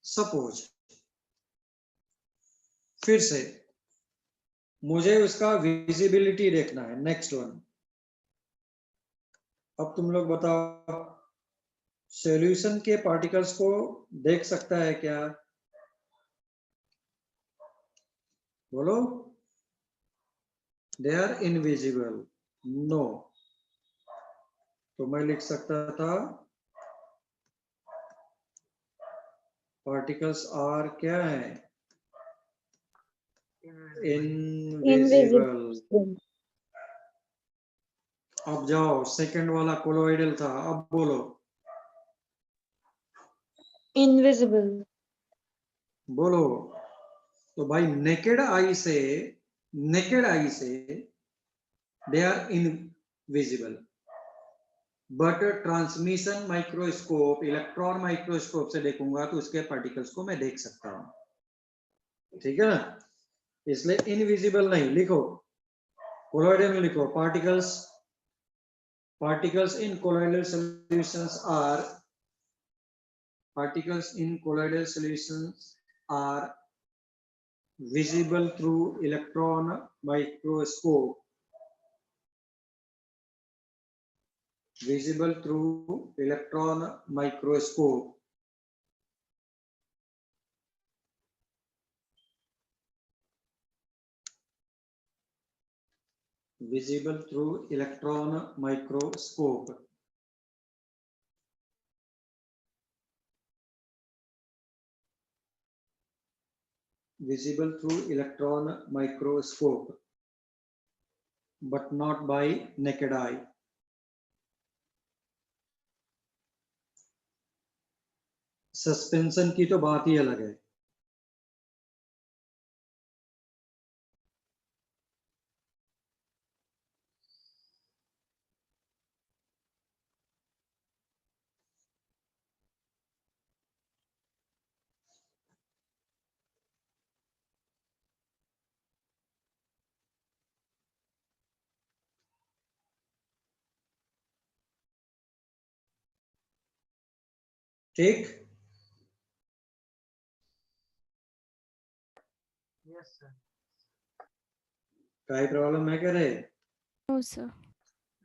A: सपोज फिर से मुझे उसका विजिबिलिटी देखना है। Next one. अब तुम लोग बताओ, सॉल्यूशन के पार्टिकल्स को देख सकता है क्या? बोलो। They are invisible. नो। तो मैं लिख सकता था पार्टिकल्स आर क्या है? इनविजिबल। अब जाओ, सेकंड वाला कोलोइडल था, अब बोलो।
I: Invisible.
A: बोलो। तो भाई नेकेड आई से they are invisible. But transmission microscope, electron microscope से देखूंगा तो उसके पार्टिकल्स को मैं देख सकता हूं, ठीक है ना। इसलिए इनविजिबल नहीं लिखो, कोलॉइडल में लिखो particles in colloidal solutions are visible through electron microscope. Visible through electron microscope. Visible through electron microscope. Visible through electron microscope, but not by naked eye. Suspension की तो बात ही अलग है। ठीक,
E: यस सर।
A: कोई प्रॉब्लम है क्या रे?
C: No sir.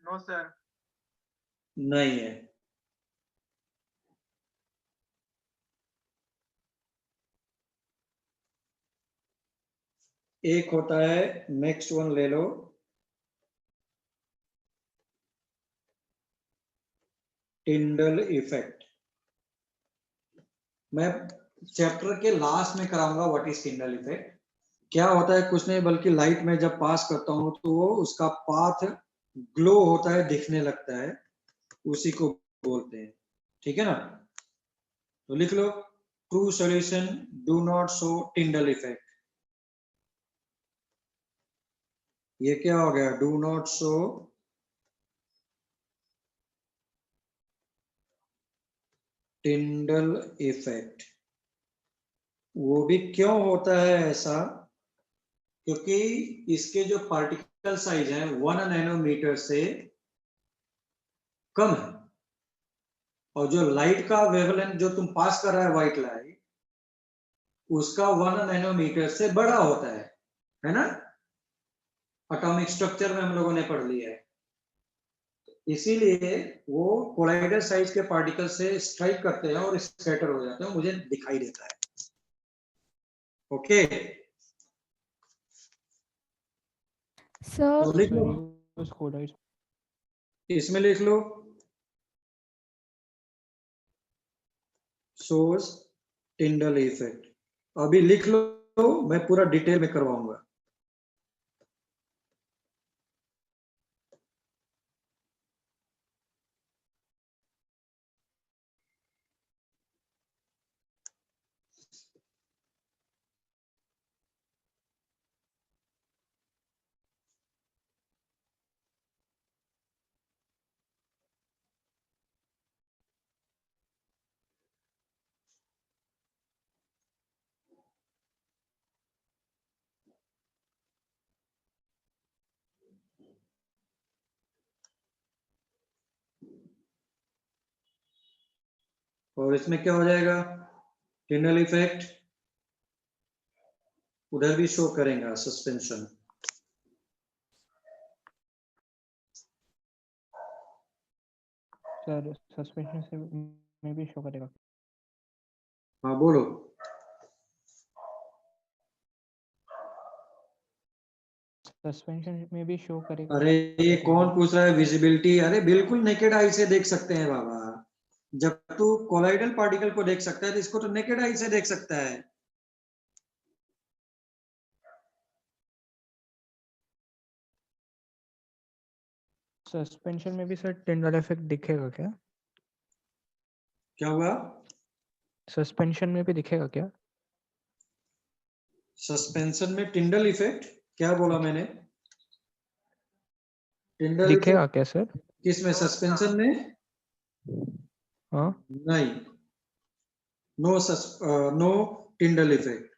E: No sir.
A: नहीं है। एक होता है, नेक्स्ट वन ले लो, टिंडल इफेक्ट। मैं चैप्टर के लास्ट में कराऊंगा व्हाट इज टिंडल इफेक्ट। क्या होता है, कुछ नहीं बल्कि लाइट में जब पास करता हूं तो वो उसका पाथ ग्लो होता है, दिखने लगता है, उसी को बोलते हैं, ठीक है ना। तो लिख लो, true solution do not show Tyndall effect. ये क्या हो गया, do not show Tyndall effect. वो भी क्यों होता है ऐसा, क्योंकि इसके जो पार्टिकल साइज है 1 नैनोमीटर से कम है, और जो लाइट का वेवलेंथ जो तुम पास कर रहा है व्हाइट लाइट, उसका 1 नैनोमीटर से बड़ा होता है ना। एटॉमिक स्ट्रक्चर में हम लोगों ने पढ़ लिया है। इसीलिए वो कोलाइडल साइज के पार्टिकल से स्ट्राइक करते हैं और स्कैटर हो जाते हैं, मुझे दिखाई देता है। ओके,
C: सर
A: तो लिख लो,
H: use colloids
A: इसमें लिख लो सोर्स टिंडल इफेक्ट। अभी लिख लो, मैं पूरा डिटेल में करवाऊंगा। और इसमें क्या हो जाएगा, टिंडल इफेक्ट उधर भी शो करेगा सस्पेंशन।
H: सर सस्पेंशन से में भी शो करेगा।
A: हाँ बोलो।
H: सस्पेंशन में भी शो करेगा।
A: अरे ये कौन पूछ रहा है विजिबिलिटी? अरे बिल्कुल नेकेड आई से देख सकते हैं बाबा। जब तू कोलाइडल पार्टिकल को देख सकता है तो इसको तो नेकेड आई से देख सकता है।
H: सस्पेंशन में भी सर टिंडल इफेक्ट दिखेगा क्या?
A: क्या हुआ?
H: सस्पेंशन में भी दिखेगा क्या?
A: सस्पेंशन में टिंडल इफेक्ट क्या बोला मैंने? टिंडल
H: दिखेगा
A: इफेक्ट
H: क्या सर?
A: किसमें, सस्पेंशन में?
H: हाँ
A: नहीं, नो टिंडल इफेक्ट।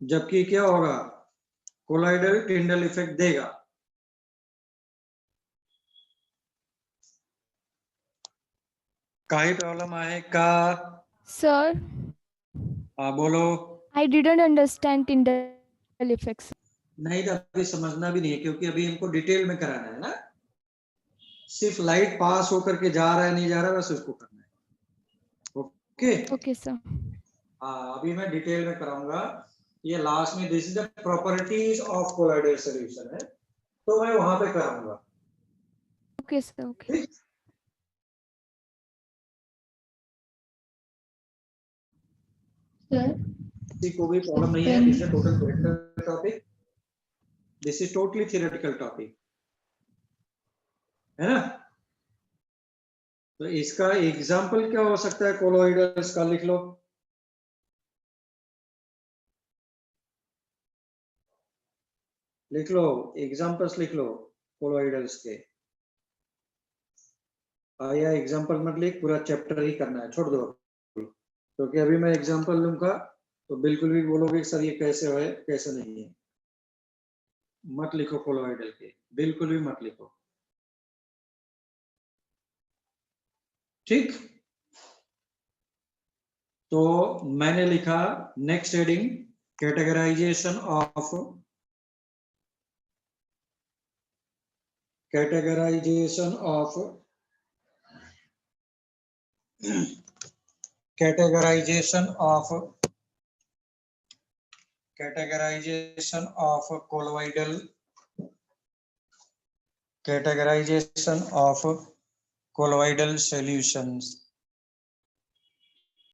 A: जबकि क्या होगा, कोलाइडल टिंडल इफेक्ट देगा। काही प्रॉब्लम आहे का?
C: सर
A: हाँ बोलो।
C: I didn't understand Tyndall effects.
A: नहीं तो अभी समझना भी नहीं है, क्योंकि अभी इनको डिटेल में कराना है ना। सिर्फ लाइट पास होकर के जा रहा है नहीं जा रहा है, बस उसको करना है। Okay
C: Okay, sir.
A: हाँ, अभी मैं डिटेल में कराऊंगा। ये लास्ट में this is the properties of colloidal solution है, तो मैं वहां पे कराऊंगा।
C: Okay, sir. Okay.
A: ठीक?
D: Sir,
A: किसी को भी प्रॉब्लम नहीं है? This is total theoretical topic, this is totally theoretical topic, है ना। तो इसका एग्जाम्पल क्या हो सकता है कोलोइडल्स का? लिख लो। लिख लो, एग्जाम्पल्स लिख लो कोलोइडल्स के। या एग्जाम्पल मत लिख, पूरा चैप्टर ही करना है, छोड़ दो। क्योंकि अभी मैं एग्जाम्पल लूंगा तो बिल्कुल भी बोलोगे सर ये कैसे है कैसे नहीं है। मत लिखो कोलोइडल के, बिल्कुल भी मत लिखो। ठीक, तो मैंने लिखा next heading categorization of categorization of colloidal solutions।